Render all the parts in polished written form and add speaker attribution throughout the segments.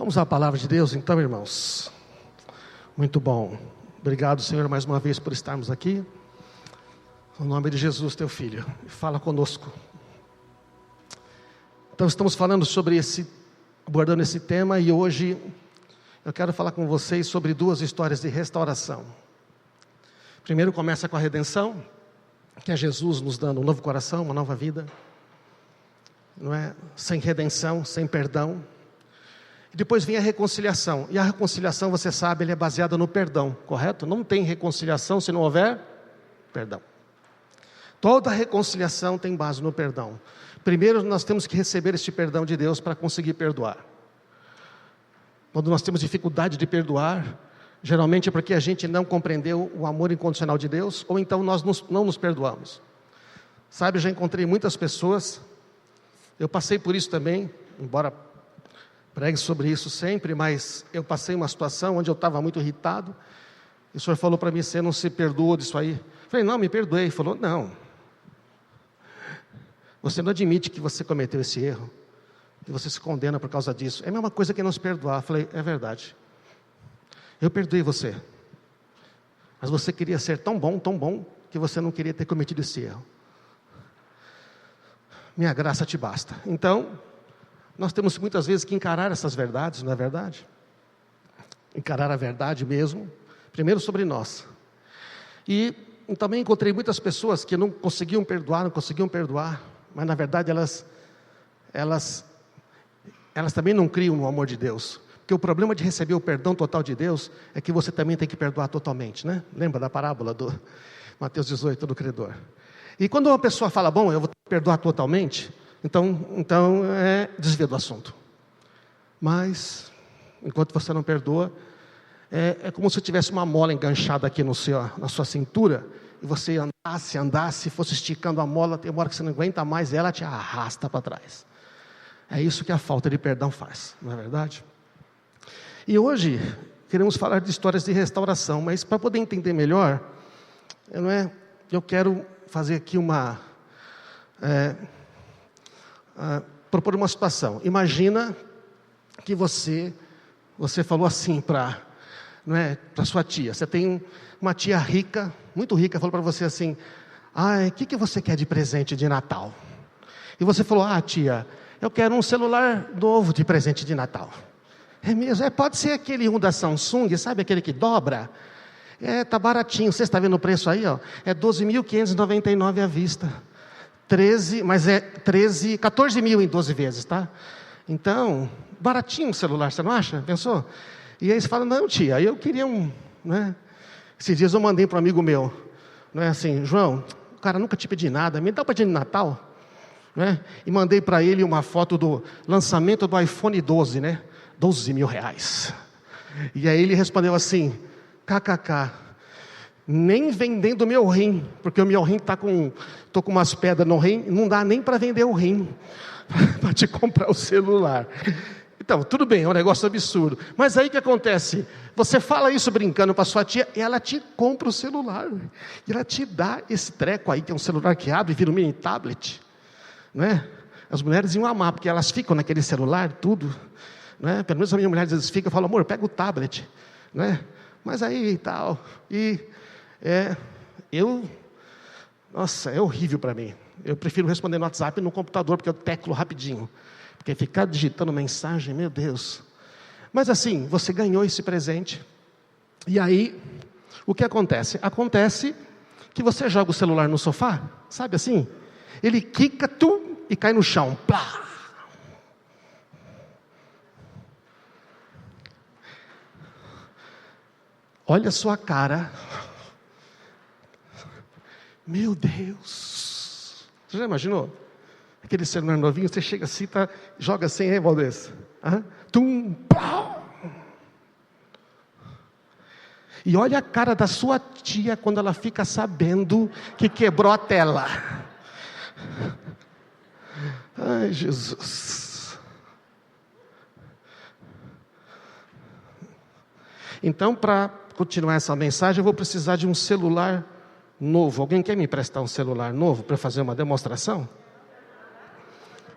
Speaker 1: Vamos à palavra de Deus então, irmãos. Muito bom. Obrigado, Senhor, mais uma vez por estarmos aqui. No nome de Jesus, teu Filho. Fala conosco. Então estamos falando abordando esse tema, e hoje eu quero falar com vocês sobre duas histórias de restauração. Primeiro começa com a redenção, que é Jesus nos dando um novo coração, uma nova vida. Não é? Sem redenção, sem perdão. E depois vem a reconciliação. E a reconciliação, você sabe, ela é baseada no perdão, correto? Não tem reconciliação se não houver perdão. Toda reconciliação tem base no perdão. Primeiro nós temos que receber este perdão de Deus para conseguir perdoar. Quando nós temos dificuldade de perdoar, geralmente é porque a gente não compreendeu o amor incondicional de Deus, ou então nós não nos perdoamos. Sabe, eu já encontrei muitas pessoas, eu passei por isso também, embora pregue sobre isso sempre, mas eu passei uma situação onde eu estava muito irritado, e o Senhor falou para mim: você não se perdoou disso aí? Eu falei: não, me perdoei. Ele falou: não, você não admite que você cometeu esse erro, e você se condena por causa disso. É a mesma coisa que não se perdoar. Eu falei: é verdade, eu perdoei você, mas você queria ser tão bom, que você não queria ter cometido esse erro. Minha graça te basta. Então, nós temos muitas vezes que encarar essas verdades, não é verdade? Encarar a verdade mesmo, primeiro sobre nós. E também encontrei muitas pessoas que não conseguiam perdoar, mas na verdade elas também não criam no amor de Deus. Porque o problema de receber o perdão total de Deus é que você também tem que perdoar totalmente, né? Lembra da parábola do Mateus 18, do credor? E quando uma pessoa fala: bom, eu vou perdoar totalmente, então desvia do assunto. Mas, enquanto você não perdoa, é como se tivesse uma mola enganchada aqui na sua cintura, e você andasse, fosse esticando a mola, tem uma hora que você não aguenta mais, e ela te arrasta para trás. É isso que a falta de perdão faz, não é verdade? E hoje, queremos falar de histórias de restauração, mas para poder entender melhor, eu quero fazer aqui propor uma situação. Imagina que você falou assim para sua tia. Você tem uma tia rica, muito rica, falou para você assim: o que você quer de presente de Natal? E você falou: tia, eu quero um celular novo de presente de Natal. É mesmo? Pode ser aquele da Samsung, sabe aquele que dobra? Tá baratinho, você está vendo o preço aí, ó? É 12.599 à vista. 14 mil em 12 vezes, tá? Então, baratinho o celular, você não acha? Pensou? E aí você fala: não, tia, eu queria Esses dias eu mandei para um amigo meu, assim: João, o cara nunca te pedi nada, me dá para dia de Natal, E mandei para ele uma foto do lançamento do iPhone 12, 12 mil reais. E aí ele respondeu assim: kkk, nem vendendo o meu rim, porque o meu rim tô com umas pedras no rim, não dá nem para vender o rim, para te comprar o celular. Então, tudo bem, é um negócio absurdo, mas aí o que acontece? Você fala isso brincando para sua tia, e ela te compra o celular, e ela te dá esse treco aí, que é um celular que abre e vira um mini tablet, As mulheres iam amar, porque elas ficam naquele celular, tudo, Pelo menos a minha mulher às vezes fica, eu falo: amor, pega o tablet, Mas aí e tal, nossa, é horrível para mim. Eu prefiro responder no WhatsApp e no computador, porque eu teclo rapidinho. Porque ficar digitando mensagem, meu Deus. Mas assim, você ganhou esse presente. E aí, o que acontece? Acontece que você joga o celular no sofá, sabe assim? Ele quica, e cai no chão. Plá! Olha a sua cara. Meu Deus! Você já imaginou? Aquele celular novinho, você chega assim, joga assim, Valdez? Pau! E olha a cara da sua tia quando ela fica sabendo que quebrou a tela. Ai, Jesus! Então, para continuar essa mensagem, eu vou precisar de um celular novo. Alguém quer me emprestar um celular novo para fazer uma demonstração?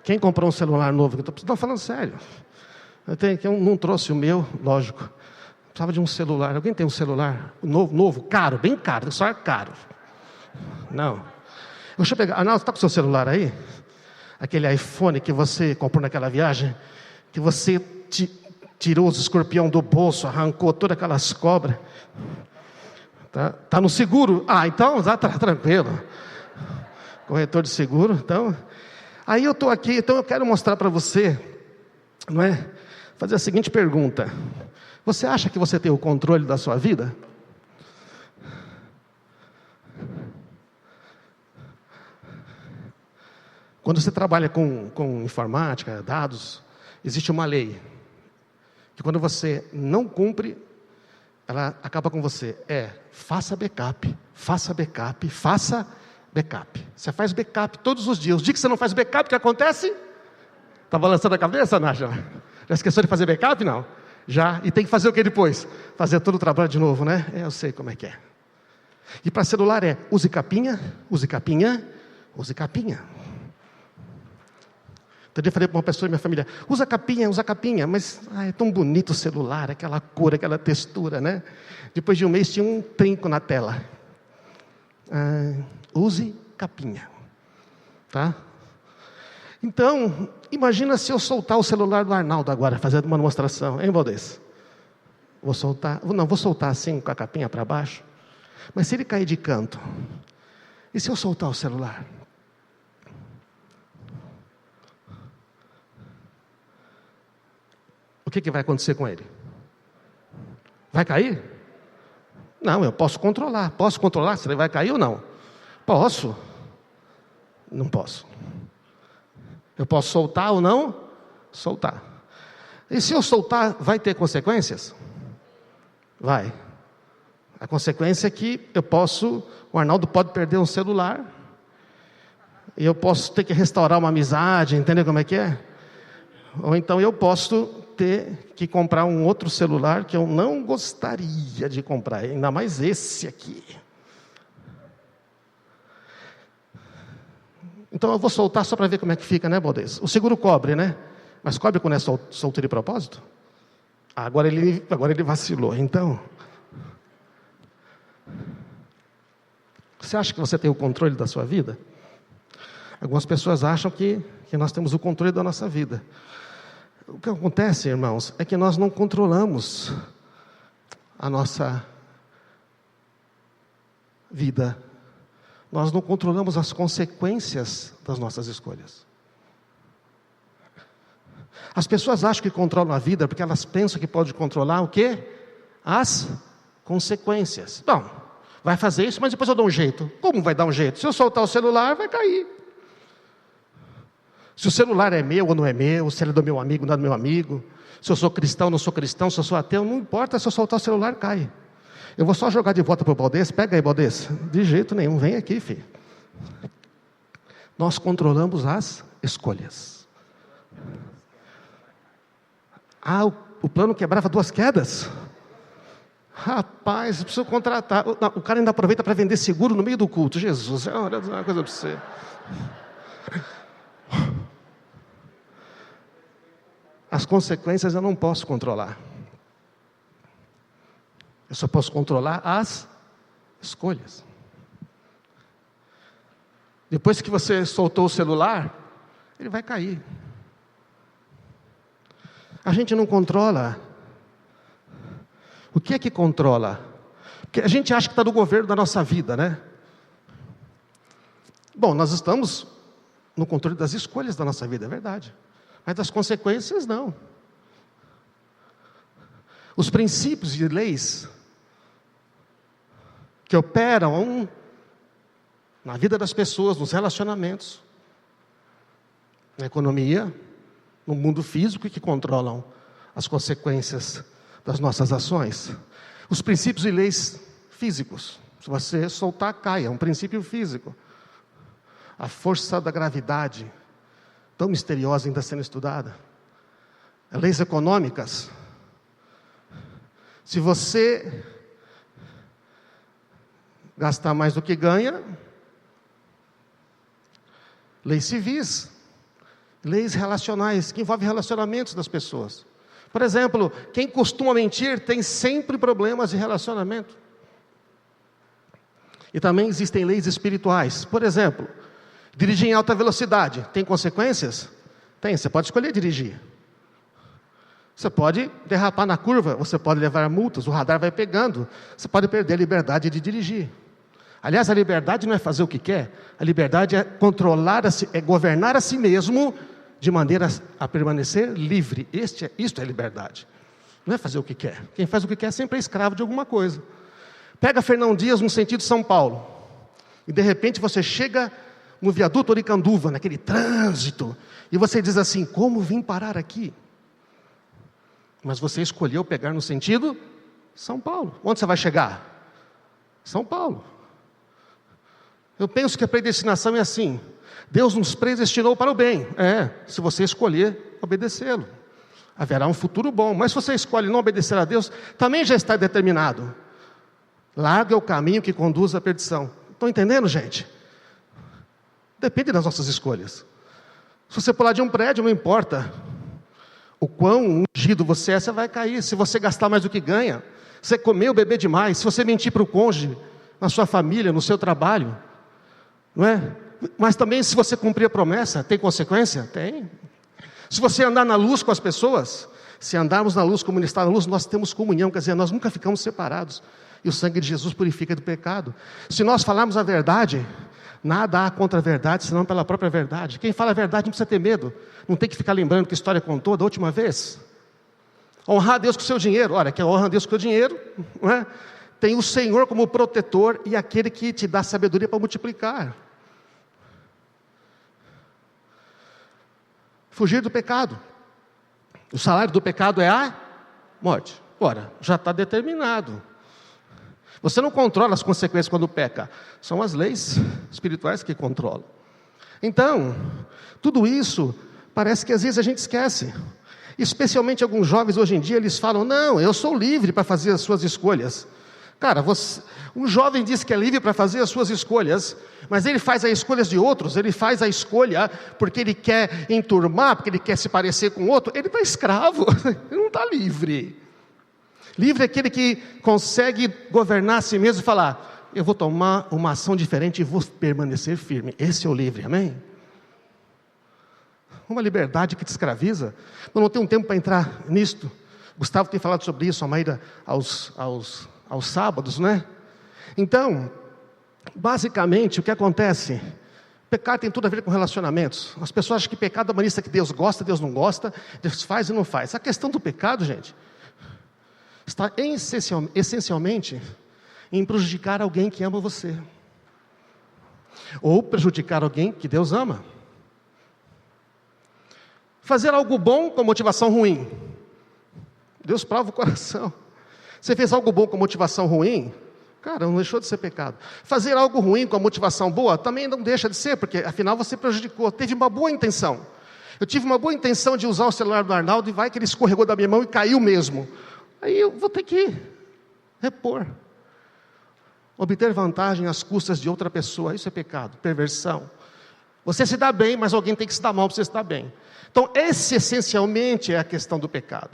Speaker 1: Quem comprou um celular novo? Estou falando sério. Eu não trouxe o meu, lógico. Precisava de um celular. Alguém tem um celular novo, caro, bem caro, só é caro. Não. Deixa eu pegar. Arnaldo, está com o seu celular aí? Aquele iPhone que você comprou naquela viagem, que você tirou os escorpião do bolso, arrancou todas aquelas cobras. Tá no seguro? Então tá tranquilo. Corretor de seguro, então. Aí eu estou aqui, então eu quero mostrar para você, não é? Fazer a seguinte pergunta: você acha que você tem o controle da sua vida? Quando você trabalha com informática, dados, existe uma lei, que quando você não cumpre, ela acaba com você. Faça backup, faça backup, faça backup. Você faz backup todos os dias. O dia que você não faz backup, o que acontece? Está balançando a cabeça, Nájila? Já esqueceu de fazer backup? Não. Já. E tem que fazer o que depois? Fazer todo o trabalho de novo, né? Eu sei como é que é. E para celular use capinha, use capinha, use capinha. Outro dia eu falei para uma pessoa da minha família: usa capinha, mas é tão bonito o celular, aquela cor, aquela textura, né? Depois de um mês tinha um trinco na tela. Use capinha, tá? Então, imagina se eu soltar o celular do Arnaldo agora, fazendo uma demonstração, hein, Valdez? Vou soltar assim, com a capinha para baixo. Mas se ele cair de canto, e se eu soltar o celular? O que vai acontecer com ele? Vai cair? Não, eu posso controlar. Posso controlar se ele vai cair ou não? Posso. Não posso. Eu posso soltar ou não? Soltar. E se eu soltar, vai ter consequências? Vai. A consequência é que o Arnaldo pode perder um celular, e eu posso ter que restaurar uma amizade, entendeu como é que é? Ou então eu posso ter que comprar um outro celular que eu não gostaria de comprar, ainda mais esse aqui. Então eu vou soltar só para ver como é que fica, né, Valdez? O seguro cobre, né? Mas cobre quando é solto de propósito? Agora ele vacilou, então. Você acha que você tem o controle da sua vida? Algumas pessoas acham que nós temos o controle da nossa vida. O que acontece, irmãos, é que nós não controlamos a nossa vida. Nós não controlamos as consequências das nossas escolhas. As pessoas acham que controlam a vida porque elas pensam que podem controlar o quê? As consequências. Bom, vai fazer isso, mas depois eu dou um jeito. Como vai dar um jeito? Se eu soltar o celular, vai cair. Se o celular é meu ou não é meu, se ele é do meu amigo ou não é do meu amigo, se eu sou cristão ou não sou cristão, se eu sou ateu, não importa, se eu soltar o celular, cai. Eu vou só jogar de volta para o Valdez. Pega aí, Valdez. De jeito nenhum, vem aqui, filho. Nós controlamos as escolhas. O plano quebrava 2 quedas? Rapaz, eu preciso contratar. O cara ainda aproveita para vender seguro no meio do culto. Jesus, olha uma coisa para você. As consequências eu não posso controlar. Eu só posso controlar as escolhas. Depois que você soltou o celular, ele vai cair. A gente não controla. O que é que controla? Porque a gente acha que está no governo da nossa vida, né? Bom, nós estamos no controle das escolhas da nossa vida, é verdade. Mas das consequências, não. Os princípios e leis que operam na vida das pessoas, nos relacionamentos, na economia, no mundo físico, e que controlam as consequências das nossas ações. Os princípios e leis físicos. Se você soltar, cai. É um princípio físico. A força da gravidade, tão misteriosa, ainda sendo estudada. Leis econômicas. Se você gastar mais do que ganha, leis civis, leis relacionais, que envolvem relacionamentos das pessoas. Por exemplo, quem costuma mentir tem sempre problemas de relacionamento. E também existem leis espirituais. Por exemplo, dirigir em alta velocidade tem consequências? Tem, você pode escolher dirigir. Você pode derrapar na curva, você pode levar multas, o radar vai pegando. Você pode perder a liberdade de dirigir. Aliás, a liberdade não é fazer o que quer. A liberdade é controlar, é governar a si mesmo de maneira a permanecer livre. Isto é liberdade. Não é fazer o que quer. Quem faz o que quer sempre é escravo de alguma coisa. Pega Fernão Dias no sentido de São Paulo. E de repente você chega no viaduto Oricanduva, naquele trânsito. E você diz assim, como vim parar aqui? Mas você escolheu pegar no sentido São Paulo. Onde você vai chegar? São Paulo. Eu penso que a predestinação é assim. Deus nos predestinou para o bem. Se você escolher obedecê-lo. Haverá um futuro bom. Mas se você escolhe não obedecer a Deus, também já está determinado. Larga o caminho que conduz à perdição. Estão entendendo, gente? Depende das nossas escolhas. Se você pular de um prédio, não importa o quão ungido você é, você vai cair. Se você gastar mais do que ganha, você comer ou beber demais, se você mentir para o cônjuge, na sua família, no seu trabalho, não é? Mas também se você cumprir a promessa, tem consequência? Tem. Se você andar na luz com as pessoas, se andarmos na luz como ele está na luz, nós temos comunhão, quer dizer, nós nunca ficamos separados. E o sangue de Jesus purifica do pecado. Se nós falarmos a verdade, nada há contra a verdade, senão pela própria verdade. Quem fala a verdade não precisa ter medo. Não tem que ficar lembrando que história contou da última vez. Honrar a Deus com o seu dinheiro. Olha, quem honra a Deus com o dinheiro, não é? Tem o Senhor como protetor e aquele que te dá sabedoria para multiplicar. Fugir do pecado. O salário do pecado é a morte. Ora, já está determinado. Você não controla as consequências quando peca. São as leis espirituais que controlam. Então, tudo isso, parece que às vezes a gente esquece. Especialmente alguns jovens hoje em dia, eles falam, não, eu sou livre para fazer as suas escolhas. Cara, um jovem diz que é livre para fazer as suas escolhas, mas ele faz as escolhas de outros, ele faz a escolha porque ele quer enturmar, porque ele quer se parecer com outro, ele está escravo, ele não está livre. Livre é aquele que consegue governar a si mesmo e falar, eu vou tomar uma ação diferente e vou permanecer firme. Esse é o livre, amém? Uma liberdade que te escraviza. Eu não tenho tempo para entrar nisto. Gustavo tem falado sobre isso, a maioria aos sábados, né? Então, basicamente, o que acontece? Pecado tem tudo a ver com relacionamentos. As pessoas acham que pecado é uma lista que Deus gosta, Deus não gosta, Deus faz e não faz. A questão do pecado, gente, está essencialmente em prejudicar alguém que ama você. Ou prejudicar alguém que Deus ama. Fazer algo bom com motivação ruim. Deus prova o coração. Você fez algo bom com motivação ruim? Cara, não deixou de ser pecado. Fazer algo ruim com a motivação boa também não deixa de ser, porque afinal você prejudicou. Teve uma boa intenção. Eu tive uma boa intenção de usar o celular do Arnaldo e vai que ele escorregou da minha mão e caiu mesmo. Aí eu vou ter que repor. Obter vantagem às custas de outra pessoa, isso é pecado, perversão. Você se dá bem, mas alguém tem que se dar mal para você se dar bem. Então, esse essencialmente é a questão do pecado.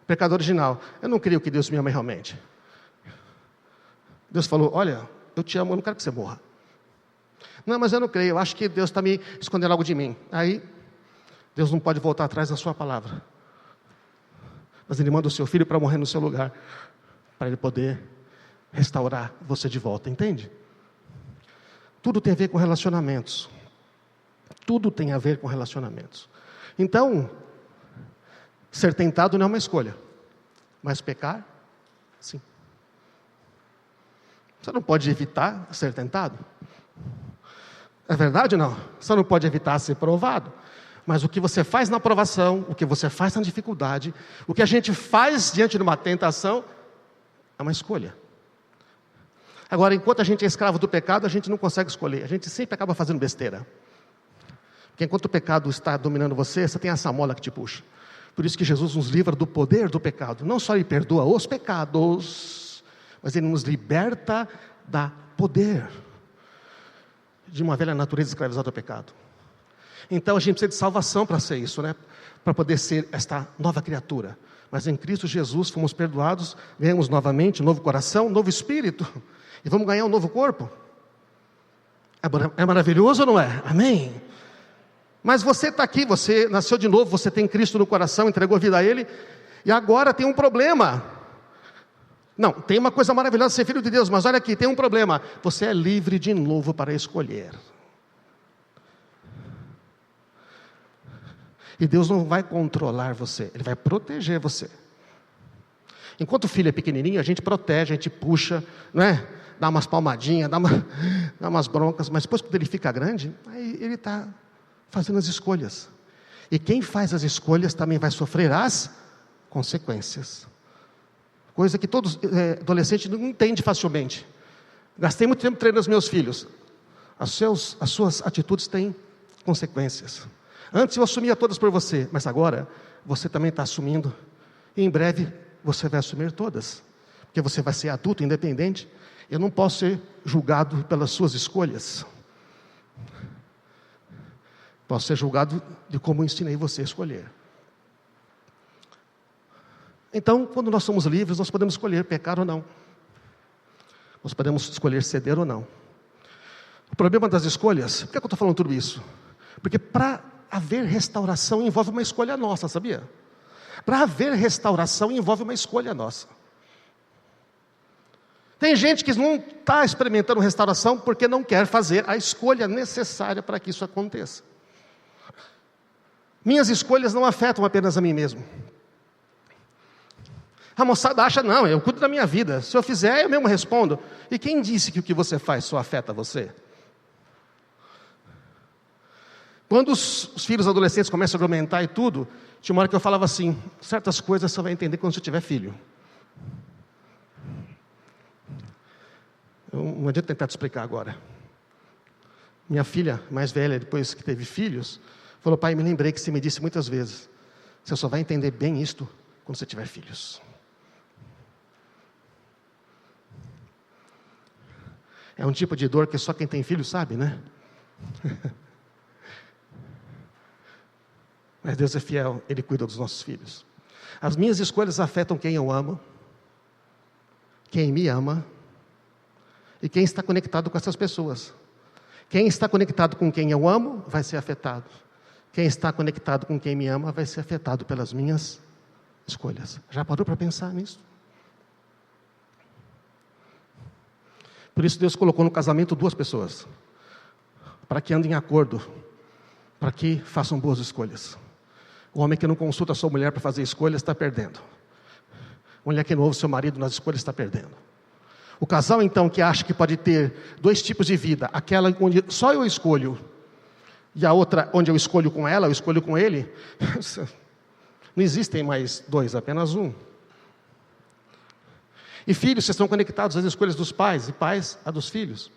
Speaker 1: Pecado original. Eu não creio que Deus me ama realmente. Deus falou, olha, eu te amo, eu não quero que você morra. Não, mas eu não creio, eu acho que Deus está me escondendo algo de mim. Aí, Deus não pode voltar atrás da sua palavra. Mas Ele manda o seu filho para morrer no seu lugar, para Ele poder restaurar você de volta, entende? Tudo tem a ver com relacionamentos. Tudo tem a ver com relacionamentos. Então, ser tentado não é uma escolha, mas pecar, sim. Você não pode evitar ser tentado. É verdade ou não? Você não pode evitar ser provado. Mas o que você faz na provação, o que você faz na dificuldade, o que a gente faz diante de uma tentação, é uma escolha. Agora, enquanto a gente é escravo do pecado, a gente não consegue escolher. A gente sempre acaba fazendo besteira. Porque enquanto o pecado está dominando você, você tem essa mola que te puxa. Por isso que Jesus nos livra do poder do pecado. Não só Ele perdoa os pecados, mas Ele nos liberta da poder de uma velha natureza escravizada ao pecado. Então a gente precisa de salvação para ser isso, né? Para poder ser esta nova criatura. Mas em Cristo Jesus fomos perdoados, ganhamos novamente um novo coração, um novo espírito, e vamos ganhar um novo corpo. É maravilhoso ou não é? Amém? Mas você está aqui, você nasceu de novo, você tem Cristo no coração, entregou a vida a Ele, e agora tem um problema. Não, tem uma coisa maravilhosa ser filho de Deus, mas olha aqui, tem um problema. Você é livre de novo para escolher. E Deus não vai controlar você, Ele vai proteger você. Enquanto o filho é pequenininho, a gente protege, a gente puxa, né? Dá umas palmadinhas, dá umas broncas, mas depois quando ele fica grande, aí ele está fazendo as escolhas. E quem faz as escolhas também vai sofrer as consequências. Coisa que todos adolescentes não entendem facilmente. Gastei muito tempo treinando os meus filhos. As suas atitudes têm consequências. Antes eu assumia todas por você, mas agora você também está assumindo. E em breve você vai assumir todas. Porque você vai ser adulto, independente. Eu não posso ser julgado pelas suas escolhas. Posso ser julgado de como eu ensinei você a escolher. Então, quando nós somos livres, nós podemos escolher pecar ou não. Nós podemos escolher ceder ou não. O problema das escolhas, por que eu estou falando tudo isso? Porque para haver restauração envolve uma escolha nossa, sabia? Para haver restauração envolve uma escolha nossa. Tem gente que não está experimentando restauração porque não quer fazer a escolha necessária para que isso aconteça. Minhas escolhas não afetam apenas a mim mesmo. A moçada acha, não, eu cuido da minha vida. Se eu fizer, eu mesmo respondo. E quem disse que o que você faz só afeta você? Quando os filhos adolescentes começam a argumentar e tudo, tinha uma hora que eu falava assim, certas coisas você vai entender quando você tiver filho. Não adianta tentar te explicar agora. Minha filha mais velha, depois que teve filhos, falou, pai, me lembrei que você me disse muitas vezes, você só vai entender bem isto quando você tiver filhos. É um tipo de dor que só quem tem filho sabe, né? Mas Deus é fiel, Ele cuida dos nossos filhos. As minhas escolhas afetam quem eu amo, quem me ama, e quem está conectado com essas pessoas. Quem está conectado com quem eu amo, vai ser afetado. Quem está conectado com quem me ama, vai ser afetado pelas minhas escolhas. Já parou para pensar nisso? Por isso Deus colocou no casamento duas pessoas, para que andem em acordo, para que façam boas escolhas. O homem que não consulta a sua mulher para fazer escolhas está perdendo. A mulher que não ouve seu marido nas escolhas está perdendo. O casal então que acha que pode ter dois tipos de vida, aquela onde só eu escolho, e a outra onde eu escolho com ela, eu escolho com ele, não existem mais dois, apenas um. E filhos, vocês estão conectados às escolhas dos pais, e pais a dos filhos.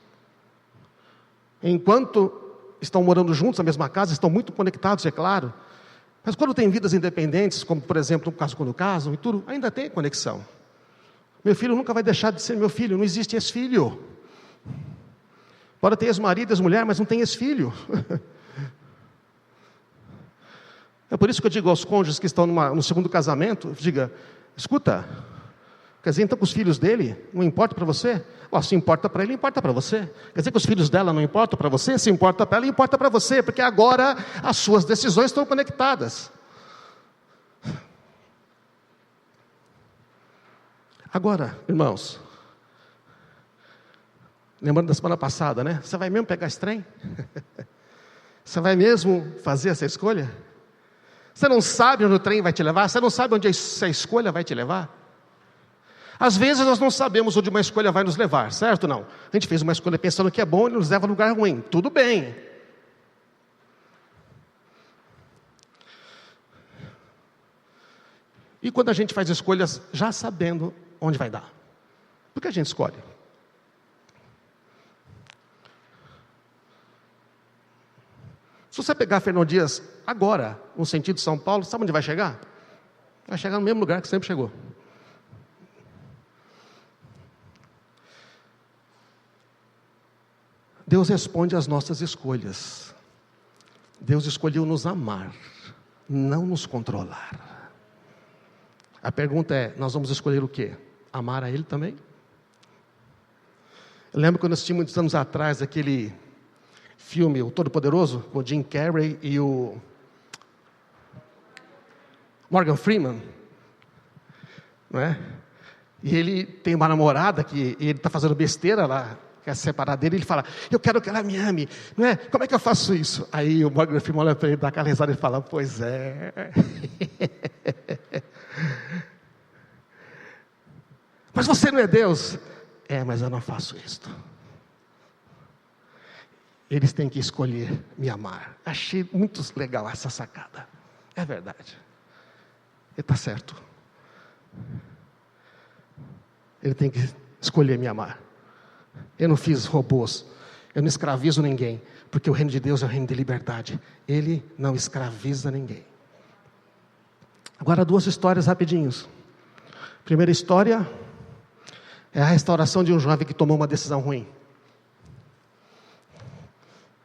Speaker 1: Enquanto estão morando juntos na mesma casa, estão muito conectados, é claro. Mas quando tem vidas independentes, como por exemplo, no caso quando casam e tudo, ainda tem conexão. Meu filho nunca vai deixar de ser meu filho, não existe ex-filho. Pode ter ex-marido, ex-mulher, mas não tem ex-filho. É por isso que eu digo aos cônjuges que estão no segundo casamento, diga, escuta, quer dizer então que os filhos dele não importam para você? Se importa para ele, importa para você. Quer dizer que os filhos dela não importam para você? Se importa para ela, importa para você, porque agora as suas decisões estão conectadas. Agora, irmãos, lembrando da semana passada, né? Você vai mesmo pegar esse trem? Você vai mesmo fazer essa escolha? Você não sabe onde o trem vai te levar? Você não sabe onde essa escolha vai te levar? Às vezes nós não sabemos onde uma escolha vai nos levar, certo ou não? A gente fez uma escolha pensando que é bom e nos leva a lugar ruim. Tudo bem. E quando a gente faz escolhas já sabendo onde vai dar? Por que a gente escolhe? Se você pegar Fernão Dias agora, no sentido de São Paulo, sabe onde vai chegar? Vai chegar no mesmo lugar que sempre chegou. Deus responde às nossas escolhas. Deus escolheu nos amar, não nos controlar. A pergunta é, nós vamos escolher o quê? Amar a Ele também? Eu lembro quando eu assisti muitos anos atrás aquele filme, O Todo-Poderoso, com o Jim Carrey e o Morgan Freeman, não é? E ele tem uma namorada que ele está fazendo besteira lá, quer se separar dele, e ele fala, eu quero que ela me ame, não é? Como é que eu faço isso? Aí o Morgan Freeman olha para ele, dá aquela risada e fala, pois é. Mas você não é Deus? É, mas eu não faço isto. Eles têm que escolher me amar. Achei muito legal essa sacada. É verdade. Ele está certo. Ele tem que escolher me amar. Eu não fiz robôs. Eu não escravizo ninguém. Porque o reino de Deus é o reino de liberdade. Ele não escraviza ninguém. Agora 2 histórias rapidinhos. Primeira história é a restauração de um jovem que tomou uma decisão ruim.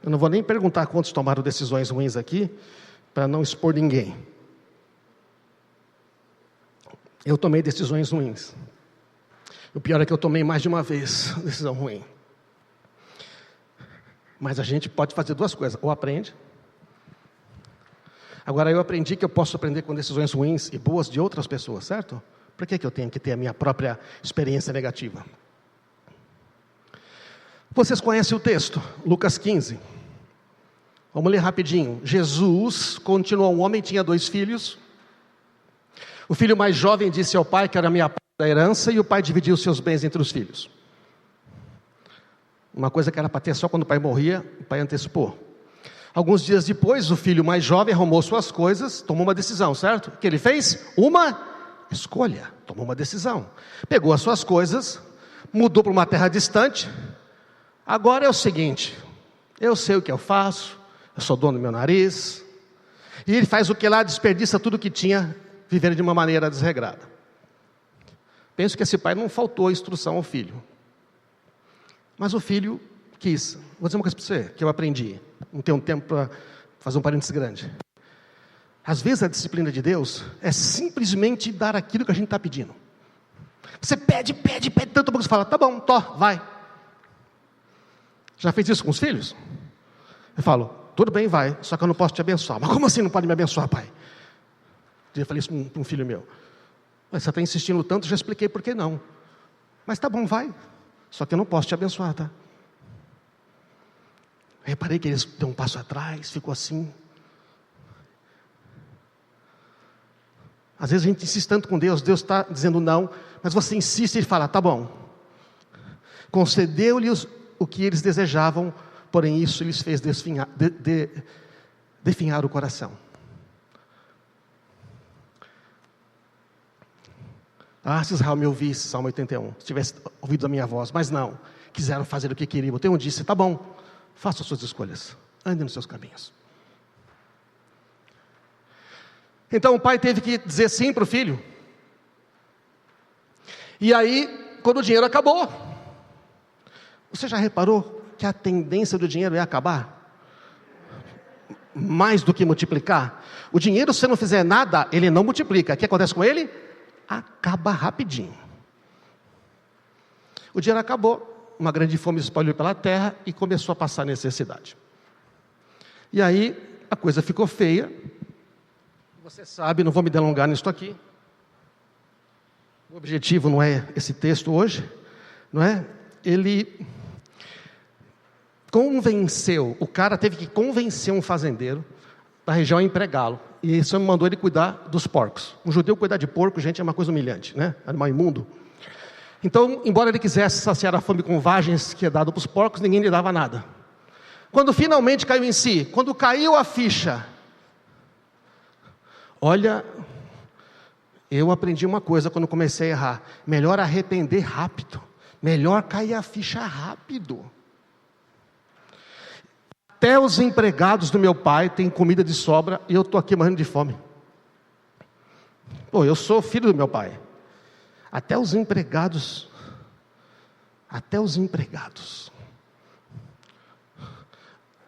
Speaker 1: Eu não vou nem perguntar quantos tomaram decisões ruins aqui, para não expor ninguém. Eu tomei decisões ruins. O pior é que eu tomei mais de uma vez decisão ruim. Mas a gente pode fazer 2 coisas. Ou aprende. Agora eu aprendi que eu posso aprender com decisões ruins e boas de outras pessoas, certo? Por que eu tenho que ter a minha própria experiência negativa? Vocês conhecem o texto, Lucas 15. Vamos ler rapidinho. Jesus continuou um homem, tinha 2 filhos. O filho mais jovem disse ao pai que era a minha parte da herança, e o pai dividiu seus bens entre os filhos. Uma coisa que era para ter só quando o pai morria, o pai antecipou. Alguns dias depois, o filho mais jovem arrumou suas coisas, tomou uma decisão, certo? O que ele fez? Uma escolha, tomou uma decisão. Pegou as suas coisas, mudou para uma terra distante. Agora é o seguinte, eu sei o que eu faço, eu sou dono do meu nariz. E ele faz o que lá? Desperdiça tudo que tinha, vivendo de uma maneira desregrada. Penso que esse pai não faltou instrução ao filho. Mas o filho quis. Vou dizer uma coisa para você, que eu aprendi. Não tenho tempo para fazer um parênteses grande. Às vezes a disciplina de Deus é simplesmente dar aquilo que a gente está pedindo. Você pede tanto, você fala, tá bom, vai. Já fez isso com os filhos? Eu falo, tudo bem, vai, só que eu não posso te abençoar. Mas como assim não pode me abençoar, pai? Eu falei isso para um filho meu. Mas você está insistindo tanto, já expliquei por que não. Mas tá bom, vai. Só que eu não posso te abençoar, tá? Reparei que eles deu um passo atrás, ficou assim. Às vezes a gente insiste tanto com Deus, Deus está dizendo não, mas você insiste e ele fala, tá bom. Concedeu-lhes o que eles desejavam, porém isso lhes fez definhar o coração. Se Israel me ouvisse, Salmo 81, se tivesse ouvido a minha voz, mas não, quiseram fazer o que queriam. Então eu disse, tá bom, faça as suas escolhas, ande nos seus caminhos. Então o pai teve que dizer sim para o filho. E aí, quando o dinheiro acabou, você já reparou que a tendência do dinheiro é acabar? Mais do que multiplicar. O dinheiro, se você não fizer nada, ele não multiplica. O que acontece com ele? Acaba rapidinho. O dinheiro acabou, uma grande fome se espalhou pela terra e começou a passar necessidade. E aí, a coisa ficou feia. Você sabe, não vou me delongar nisso aqui. O objetivo não é esse texto hoje, não é? Ele convenceu, o cara teve que convencer um fazendeiro da região a empregá-lo. E isso me mandou ele cuidar dos porcos. Um judeu cuidar de porco, gente, é uma coisa humilhante, né? Animal imundo. Então, embora ele quisesse saciar a fome com vagens que é dado para os porcos, ninguém lhe dava nada. Quando finalmente caiu em si, quando caiu a ficha, olha, eu aprendi uma coisa quando comecei a errar. Melhor arrepender rápido. Melhor cair a ficha rápido. Até os empregados do meu pai têm comida de sobra e eu estou aqui morrendo de fome. Eu sou filho do meu pai. Até os empregados.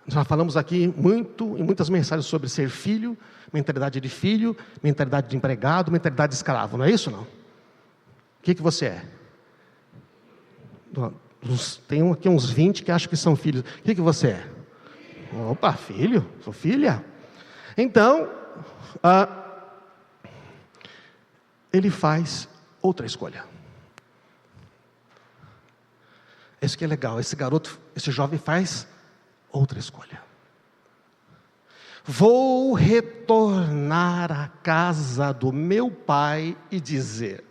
Speaker 1: Já falamos aqui em muitas mensagens sobre ser filho, mentalidade de filho, mentalidade de empregado, mentalidade de escravo, não é isso não? O que você é? Tem aqui uns 20 que acham que são filhos. O que você é? Opa, filho, sou filha. Então, ele faz outra escolha. Isso que é legal, esse jovem faz outra escolha. Vou retornar à casa do meu pai e dizer.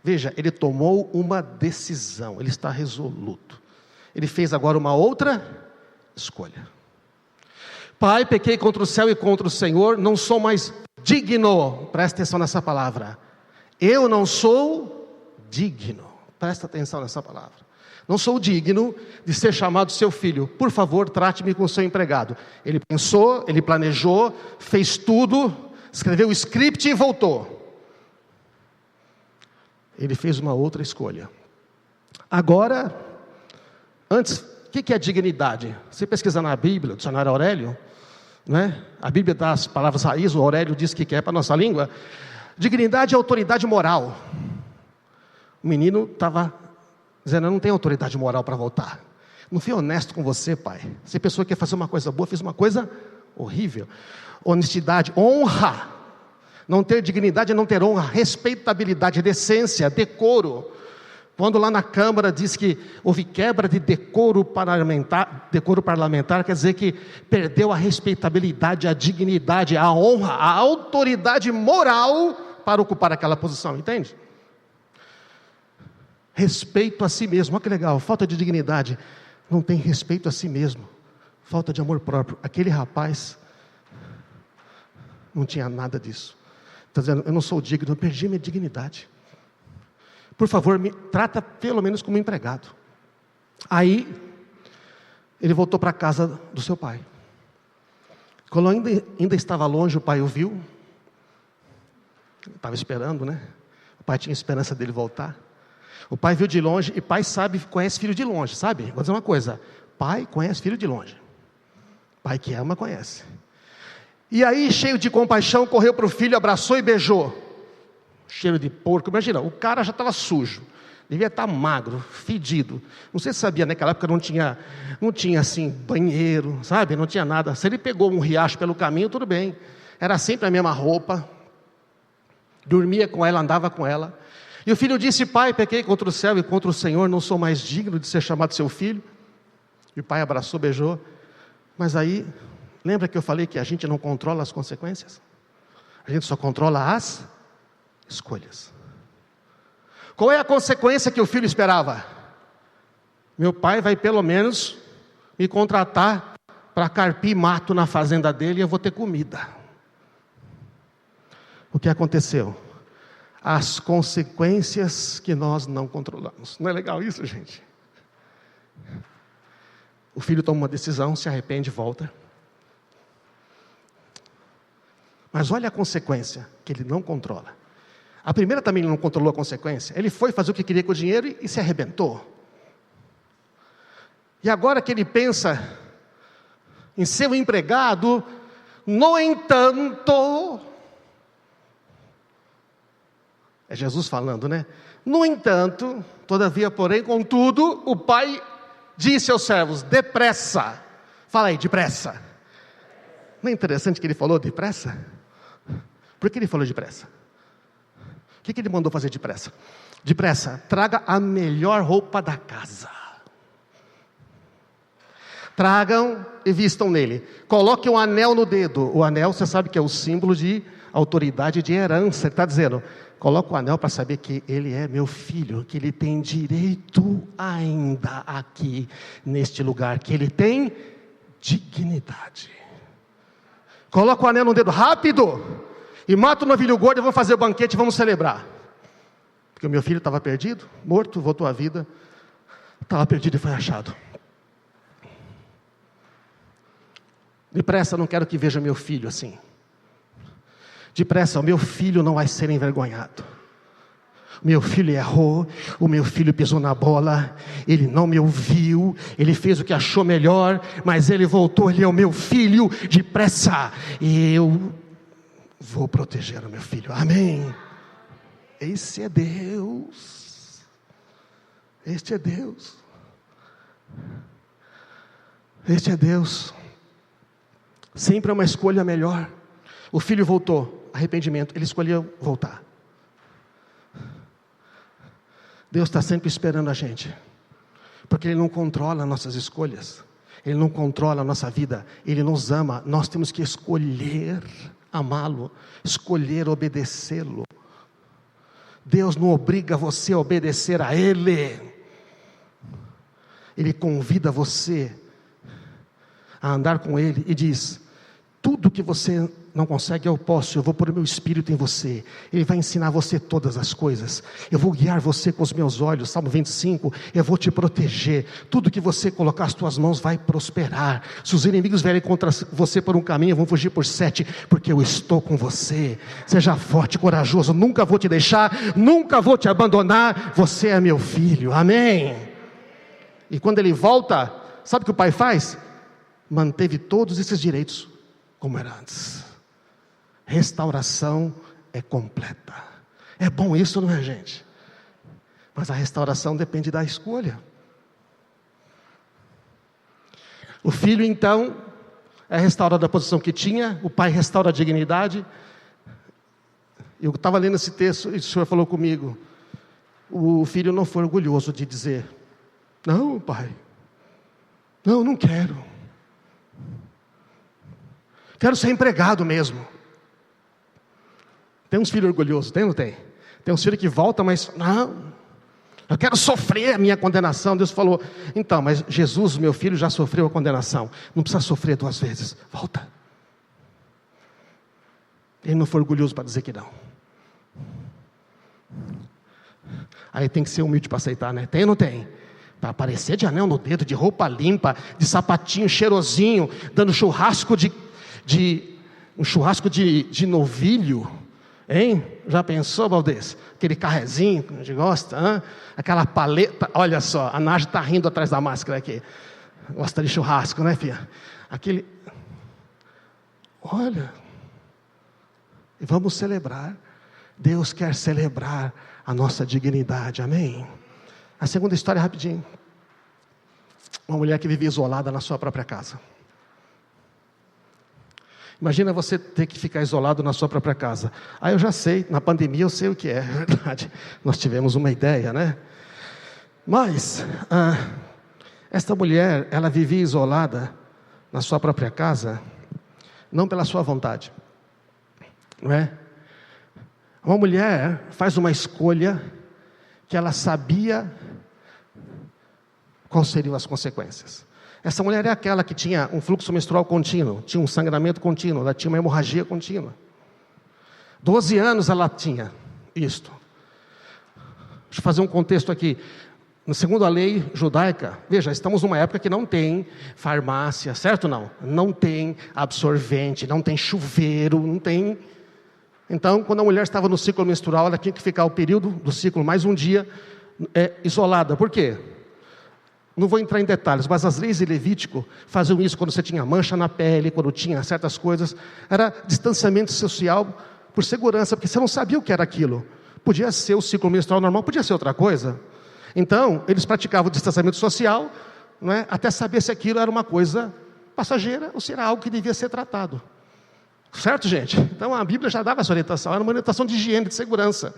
Speaker 1: Veja, ele tomou uma decisão, ele está resoluto. Ele fez agora uma outra escolha. Pai, pequei contra o céu e contra o Senhor, não sou mais digno. Presta atenção nessa palavra. Eu não sou digno. Presta atenção nessa palavra. Não sou digno de ser chamado seu filho. Por favor, trate-me como seu empregado. Ele pensou, ele planejou, fez tudo, escreveu o script e voltou. Ele fez uma outra escolha. Agora, antes, o que é dignidade? Você pesquisa na Bíblia, o dicionário Aurélio, né? A Bíblia dá as palavras raiz, o Aurélio diz que é para a nossa língua. Dignidade é autoridade moral. O menino estava dizendo, eu não tenho autoridade moral para voltar. Não fui honesto com você, pai. Você pensou que ia fazer uma coisa boa, fez uma coisa horrível. Honestidade, honra. Não ter dignidade é não ter honra, respeitabilidade, decência, decoro. Quando lá na Câmara diz que houve quebra de decoro parlamentar, quer dizer que perdeu a respeitabilidade, a dignidade, a honra, a autoridade moral para ocupar aquela posição, entende? Respeito a si mesmo, olha que legal, falta de dignidade, não tem respeito a si mesmo, falta de amor próprio. Aquele rapaz não tinha nada disso. Está dizendo, eu não sou digno, eu perdi minha dignidade. Por favor, me trata pelo menos como empregado. Aí, ele voltou para a casa do seu pai. Quando ainda estava longe, o pai o viu. Estava esperando, né? O pai tinha esperança dele voltar. O pai viu de longe, e pai conhece filho de longe, sabe? Vou dizer uma coisa, pai conhece filho de longe. Pai que ama, conhece. E aí, cheio de compaixão, correu para o filho, abraçou e beijou. Cheiro de porco, imagina, o cara já estava sujo, devia estar magro, fedido. Não sei se sabia, naquela época não tinha assim, banheiro, sabe? Não tinha nada. Se ele pegou um riacho pelo caminho, tudo bem. Era sempre a mesma roupa, dormia com ela, andava com ela. E o filho disse, pai, pequei contra o céu e contra o Senhor, não sou mais digno de ser chamado seu filho. E o pai abraçou, beijou. Mas aí, lembra que eu falei que a gente não controla as consequências? A gente só controla as escolhas. Qual é a consequência que o filho esperava? Meu pai vai pelo menos me contratar para carpir mato na fazenda dele e eu vou ter comida. O que aconteceu? As consequências que nós não controlamos. Não é legal isso, gente? O filho toma uma decisão, se arrepende, volta. Mas olha a consequência que ele não controla. A primeira também ele não controlou a consequência. Ele foi fazer o que queria com o dinheiro e se arrebentou. E agora que ele pensa em ser um empregado, no entanto, é Jesus falando, né? No entanto, todavia, porém, contudo, o pai disse aos servos, depressa. Fala aí, depressa. Não é interessante que ele falou depressa? Por que ele falou depressa? O que ele mandou fazer depressa? Depressa, traga a melhor roupa da casa. Tragam e vistam nele. Coloquem um anel no dedo. O anel, você sabe que é o símbolo de autoridade, de herança. Ele está dizendo, coloca o anel para saber que ele é meu filho, que ele tem direito ainda aqui, neste lugar, que ele tem dignidade. Coloca o anel no dedo, rápido! E mata o novilho gordo e vamos fazer o banquete, vamos celebrar. Porque o meu filho estava perdido, morto, voltou à vida. Estava perdido e foi achado. Depressa, não quero que veja meu filho assim. Depressa, o meu filho não vai ser envergonhado. Meu filho errou, o meu filho pisou na bola, ele não me ouviu, ele fez o que achou melhor, mas ele voltou, ele é o meu filho, depressa, e eu vou proteger o meu filho, amém. Esse é Deus, este é Deus, este é Deus. Sempre é uma escolha melhor. O filho voltou, arrependimento, ele escolheu voltar. Deus está sempre esperando a gente, porque Ele não controla nossas escolhas, Ele não controla a nossa vida, Ele nos ama, nós temos que escolher amá-lo, escolher obedecê-lo. Deus não obriga você a obedecer a Ele, Ele convida você a andar com Ele e diz: tudo que você não consegue eu posso, eu vou pôr o meu Espírito em você, Ele vai ensinar você todas as coisas, eu vou guiar você com os meus olhos, Salmo 25, eu vou te proteger, tudo que você colocar as tuas mãos vai prosperar, se os inimigos vierem contra você por um caminho, vão fugir por 7, porque eu estou com você. Seja forte, corajoso, nunca vou te deixar, nunca vou te abandonar, você é meu filho, amém. E quando ele volta, sabe o que o pai faz? Manteve todos esses direitos como era antes. Restauração é completa. É bom isso, não é, gente? Mas a restauração depende da escolha. O filho então é restaurado da posição que tinha, o pai restaura a dignidade. Eu estava lendo esse texto e o Senhor falou comigo, o filho não foi orgulhoso de dizer: não, pai, não quero, quero ser empregado mesmo. Tem uns filhos orgulhosos, tem ou não tem? Tem uns filhos que voltam, mas não, eu quero sofrer a minha condenação. Deus falou: então, mas Jesus, meu filho, já sofreu a condenação, não precisa sofrer 2 vezes, volta. Ele não foi orgulhoso para dizer que não. Aí tem que ser humilde para aceitar, né? Tem ou não tem? Para aparecer de anel no dedo, de roupa limpa, de sapatinho cheirosinho, dando churrasco um churrasco de novilho, hein? Já pensou, Valdez? Aquele carrezinho que a gente gosta, hein? Aquela paleta, olha só, a Nádia está rindo atrás da máscara aqui, gosta de churrasco, né, filha? Aquele, olha, e vamos celebrar. Deus quer celebrar a nossa dignidade, amém? A segunda história, rapidinho. Uma mulher que vivia isolada na sua própria casa. Imagina você ter que ficar isolado na sua própria casa. Eu já sei, na pandemia eu sei o que é verdade. Nós tivemos uma ideia, né? Mas, esta mulher, ela vivia isolada na sua própria casa, não pela sua vontade, não é? Uma mulher faz uma escolha que ela sabia quais seriam as consequências. Essa mulher é aquela que tinha um fluxo menstrual contínuo, tinha um sangramento contínuo, ela tinha uma hemorragia contínua. 12 anos ela tinha isto. Deixa eu fazer um contexto aqui. Segundo a lei judaica, veja, estamos numa época que não tem farmácia, certo ou não? Não tem absorvente, não tem chuveiro, não tem. Então, quando a mulher estava no ciclo menstrual, ela tinha que ficar o período do ciclo, mais um dia, isolada. Por quê? Não vou entrar em detalhes, mas as leis de Levítico faziam isso quando você tinha mancha na pele, quando tinha certas coisas. Era distanciamento social por segurança, porque você não sabia o que era aquilo. Podia ser o ciclo menstrual normal, podia ser outra coisa. Então, eles praticavam o distanciamento social, não é? Até saber se aquilo era uma coisa passageira ou se era algo que devia ser tratado. Certo, gente? Então a Bíblia já dava essa orientação, era uma orientação de higiene, de segurança.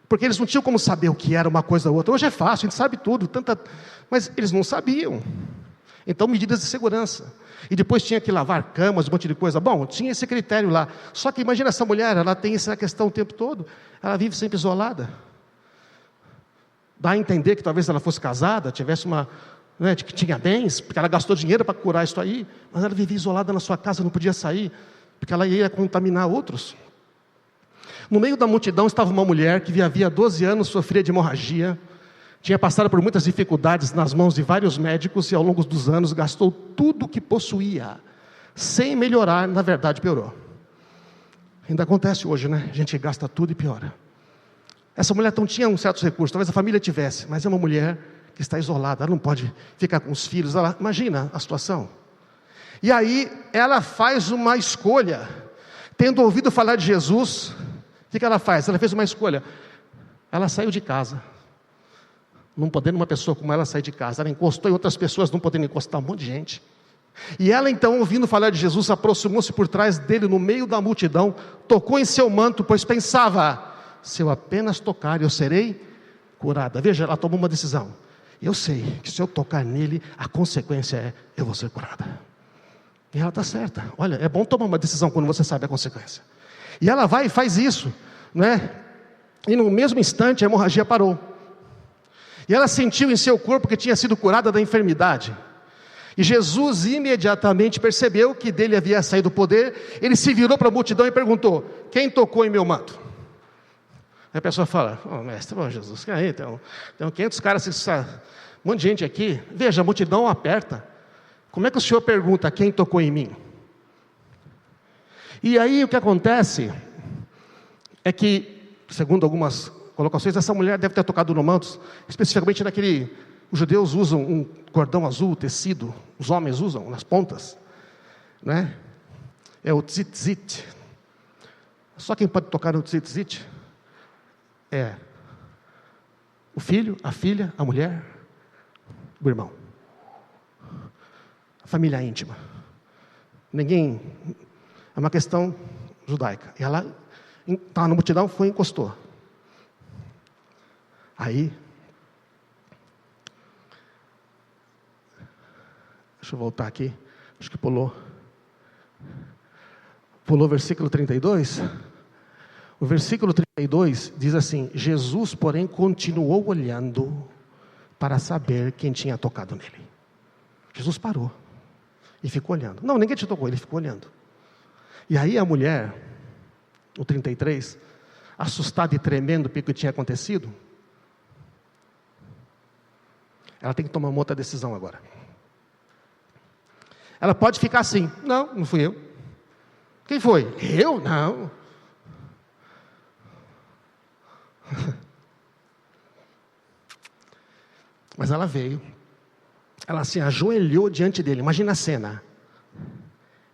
Speaker 1: Porque eles não tinham como saber o que era uma coisa ou outra. Hoje é fácil, a gente sabe tudo, mas eles não sabiam. Então, medidas de segurança. E depois tinha que lavar camas, um monte de coisa. Bom, tinha esse critério lá. Só que imagina essa mulher, ela tem essa questão o tempo todo. Ela vive sempre isolada. Dá a entender que talvez ela fosse casada, tivesse que tinha bens, porque ela gastou dinheiro para curar isso aí. Mas ela vivia isolada na sua casa, não podia sair, porque ela ia contaminar outros. No meio da multidão estava uma mulher que havia 12 anos sofria de hemorragia, tinha passado por muitas dificuldades nas mãos de vários médicos e ao longo dos anos gastou tudo o que possuía, sem melhorar, na verdade piorou. Ainda acontece hoje, né? A gente gasta tudo e piora. Essa mulher não tinha um certo recurso, talvez a família tivesse, mas é uma mulher que está isolada, ela não pode ficar com os filhos, imagina a situação. E aí ela faz uma escolha, tendo ouvido falar de Jesus, o que ela faz? Ela fez uma escolha, ela saiu de casa, não podendo uma pessoa como ela sair de casa, ela encostou em outras pessoas, não podendo encostar um monte de gente. E ela então, ouvindo falar de Jesus, aproximou-se por trás dele, no meio da multidão, tocou em seu manto, pois pensava, se eu apenas tocar, eu serei curada. Veja, ela tomou uma decisão, eu sei que se eu tocar nele, a consequência é, eu vou ser curada. E ela está certa, olha, é bom tomar uma decisão quando você sabe a consequência. E ela vai e faz isso, né? E no mesmo instante a hemorragia parou. E ela sentiu em seu corpo que tinha sido curada da enfermidade. E Jesus imediatamente percebeu que dele havia saído o poder. Ele se virou para a multidão e perguntou, quem tocou em meu manto? Aí a pessoa fala, mestre, Jesus, que aí, tem 500 caras, um monte de gente aqui. Veja, a multidão aperta. Como é que o senhor pergunta quem tocou em mim? E aí o que acontece é que, segundo algumas colocações, essa mulher deve ter tocado no manto, especificamente os judeus usam um cordão azul, tecido, os homens usam nas pontas, né? É o tzitzit. Só quem pode tocar no tzitzit é o filho, a filha, a mulher, o irmão. A família íntima. Ninguém, é uma questão judaica. E ela estava na multidão, foi e encostou. Aí, deixa eu voltar aqui, acho que pulou o versículo 32. O versículo 32 diz assim, Jesus, porém, continuou olhando para saber quem tinha tocado nele. Jesus parou e ficou olhando. Não, ninguém te tocou, ele ficou olhando. E aí a mulher, o 33, assustada e tremendo pelo que tinha acontecido, ela tem que tomar uma outra decisão agora. Ela pode ficar assim, não fui eu. Quem foi? Eu? Não. Mas ela veio, ela se ajoelhou diante dele, imagina a cena.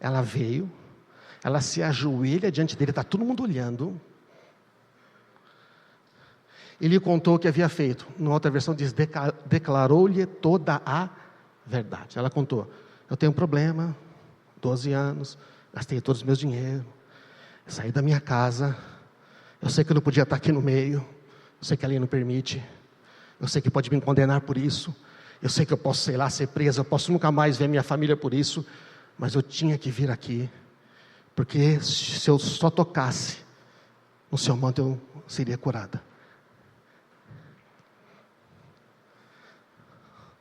Speaker 1: Ela veio, ela se ajoelha diante dele, está todo mundo olhando. Ele contou o que havia feito. Numa outra versão diz, declarou-lhe toda a verdade. Ela contou, eu tenho um problema, 12 anos, gastei todos os meus dinheiro, saí da minha casa, eu sei que eu não podia estar aqui no meio, eu sei que a lei não permite, eu sei que pode me condenar por isso, eu sei que eu posso, sei lá, ser presa, eu posso nunca mais ver minha família por isso, mas eu tinha que vir aqui, porque se eu só tocasse no seu manto, eu seria curada.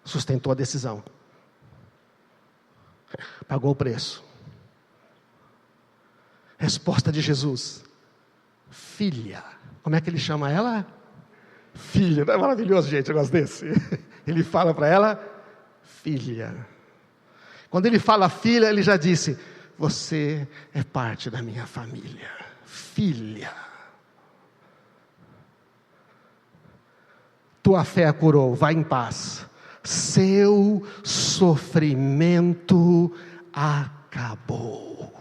Speaker 1: Sustentou a decisão, pagou o preço. Resposta de Jesus, filha. Como é que ele chama ela? Filha, não é maravilhoso, gente, um negócio desse? Ele fala para ela, filha. Quando ele fala filha, ele já disse, você é parte da minha família, filha. Tua fé a curou, vai em paz. Seu sofrimento acabou.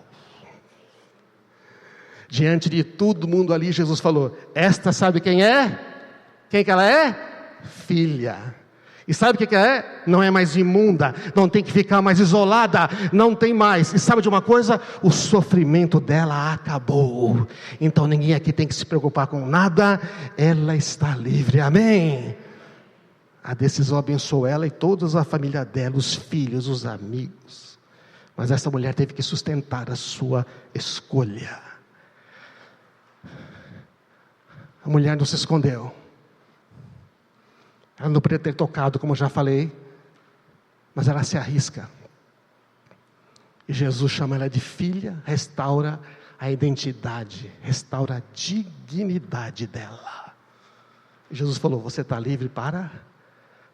Speaker 1: Diante de todo mundo ali, Jesus falou, esta sabe quem é? Quem que ela é? Filha. E sabe o que ela é? Não é mais imunda, não tem que ficar mais isolada, não tem mais. E sabe de uma coisa? O sofrimento dela acabou. Então ninguém aqui tem que se preocupar com nada, ela está livre, amém? A decisão abençoou ela e toda a família dela, os filhos, os amigos. Mas essa mulher teve que sustentar a sua escolha. A mulher não se escondeu. Ela não poderia ter tocado, como eu já falei, mas ela se arrisca. E Jesus chama ela de filha, restaura a identidade, restaura a dignidade dela. E Jesus falou, você está livre para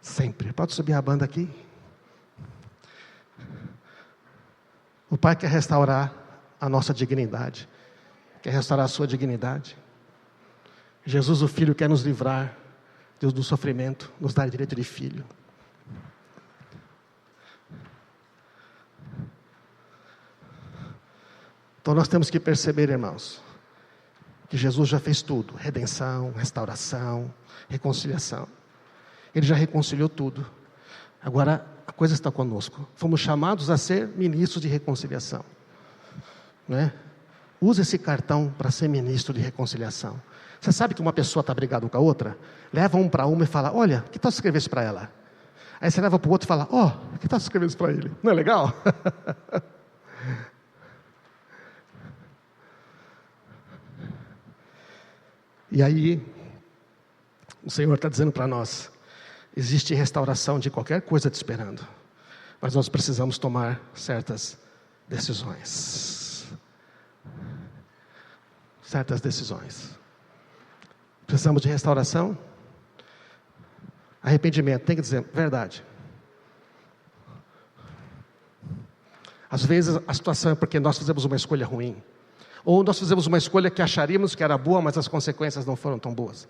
Speaker 1: sempre. Pode subir a banda aqui. O Pai quer restaurar a nossa dignidade, quer restaurar a sua dignidade. Jesus, o Filho, quer nos livrar, Deus, do sofrimento, nos dar direito de filho. Então nós temos que perceber, irmãos, que Jesus já fez tudo: redenção, restauração, reconciliação. Ele já reconciliou tudo. Agora a coisa está conosco. Fomos chamados a ser ministros de reconciliação, né? Use esse cartão para ser ministro de reconciliação. Você sabe que uma pessoa está brigada com a outra? Leva um para uma e fala: olha, que tal se escrever isso para ela? Aí você leva para o outro e fala: ó, que tal se escrever isso para ele? Não é legal? E aí, o Senhor está dizendo para nós: existe restauração de qualquer coisa te esperando, mas nós precisamos tomar certas decisões. Certas decisões. Precisamos de restauração? Arrependimento, tem que dizer verdade. Às vezes a situação é porque nós fizemos uma escolha ruim, ou nós fizemos uma escolha que acharíamos que era boa, mas as consequências não foram tão boas.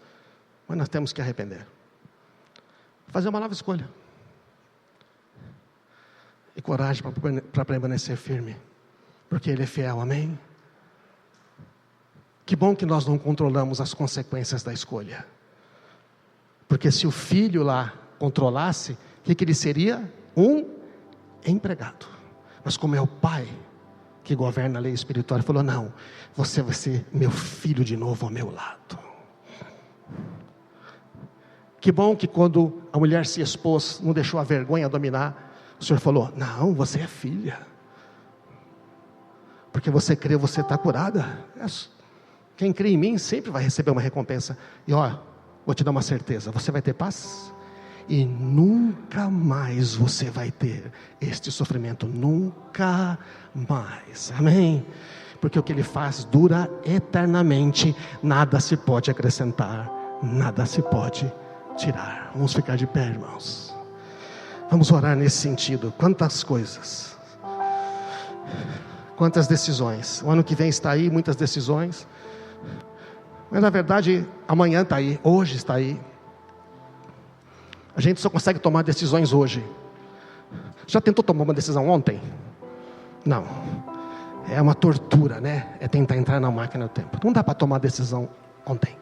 Speaker 1: Mas nós temos que arrepender, fazer uma nova escolha, e coragem para permanecer firme, porque Ele é fiel, amém? Que bom que nós não controlamos as consequências da escolha, porque se o filho lá controlasse, o que ele seria? Um empregado. Mas como é o pai que governa a lei espiritual, ele falou: não, você vai ser meu filho de novo ao meu lado. Que bom que quando a mulher se expôs, não deixou a vergonha dominar, o Senhor falou: não, você é filha, porque você crê, você está curada. Quem crê em mim sempre vai receber uma recompensa. E ó, vou te dar uma certeza: você vai ter paz, e nunca mais você vai ter este sofrimento, nunca mais, amém? Porque o que Ele faz dura eternamente, nada se pode acrescentar, nada se pode tirar. Vamos ficar de pé, irmãos, vamos orar nesse sentido. Quantas coisas, quantas decisões, o ano que vem está aí, muitas decisões, mas na verdade amanhã está aí, hoje está aí. A gente só consegue tomar decisões hoje. Já tentou tomar uma decisão ontem? Não. É uma tortura, né? É tentar entrar na máquina do tempo. Não dá para tomar decisão ontem.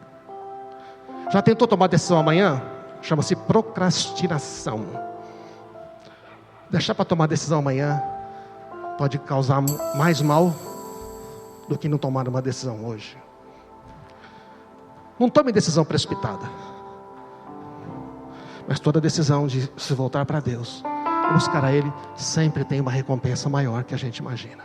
Speaker 1: Já tentou tomar decisão amanhã? Chama-se procrastinação. Deixar para tomar decisão amanhã pode causar mais mal do que não tomar uma decisão hoje. Não tome decisão precipitada, mas toda decisão de se voltar para Deus, buscar a Ele, sempre tem uma recompensa maior que a gente imagina.